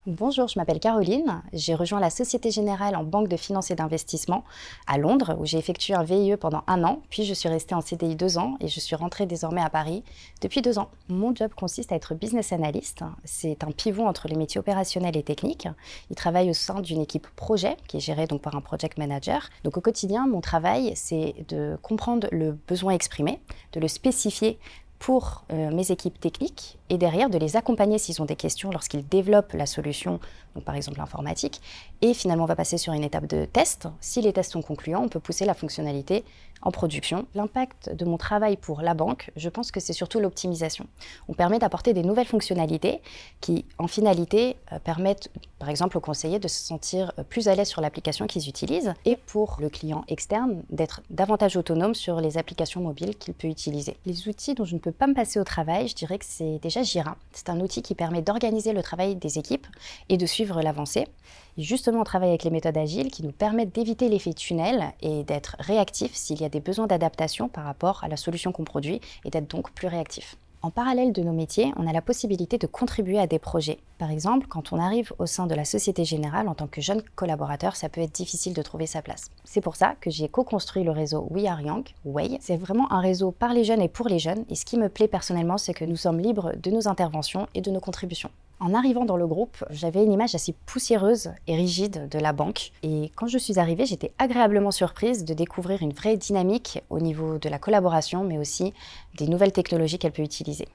Bonjour, je m'appelle Caroline. J'ai rejoint la Société Générale en banque de finance et d'investissement à Londres, où j'ai effectué un VIE pendant 1 an, puis je suis restée en CDI 2 ans et je suis rentrée désormais à Paris depuis 2 ans. Mon job consiste à être business analyst. C'est un pivot entre les métiers opérationnels et techniques. Il travaille au sein d'une équipe projet qui est gérée donc par un project manager. Donc au quotidien, mon travail, c'est de comprendre le besoin exprimé, de le spécifier pour mes équipes techniques et derrière de les accompagner s'ils ont des questions lorsqu'ils développent la solution, donc par exemple l'informatique, et finalement on va passer sur une étape de test. Si les tests sont concluants, on peut pousser la fonctionnalité en production. L'impact de mon travail pour la banque, je pense que c'est surtout l'optimisation. On permet d'apporter des nouvelles fonctionnalités qui, en finalité, permettent par exemple aux conseillers de se sentir plus à l'aise sur l'application qu'ils utilisent et pour le client externe d'être davantage autonome sur les applications mobiles qu'il peut utiliser. Les outils dont je ne peux pas me passer au travail, je dirais que c'est déjà Jira. C'est un outil qui permet d'organiser le travail des équipes et de suivre l'avancée. Et justement, on travaille avec les méthodes agiles qui nous permettent d'éviter l'effet tunnel et d'être réactifs s'il y a des besoins d'adaptation par rapport à la solution qu'on produit et d'être donc plus réactifs. En parallèle de nos métiers, on a la possibilité de contribuer à des projets. Par exemple, quand on arrive au sein de la Société Générale en tant que jeune collaborateur, ça peut être difficile de trouver sa place. C'est pour ça que j'ai co-construit le réseau We Are Young, WAY. C'est vraiment un réseau par les jeunes et pour les jeunes. Et ce qui me plaît personnellement, c'est que nous sommes libres de nos interventions et de nos contributions. En arrivant dans le groupe, j'avais une image assez poussiéreuse et rigide de la banque. Et quand je suis arrivée, j'étais agréablement surprise de découvrir une vraie dynamique au niveau de la collaboration, mais aussi des nouvelles technologies qu'elle peut utiliser.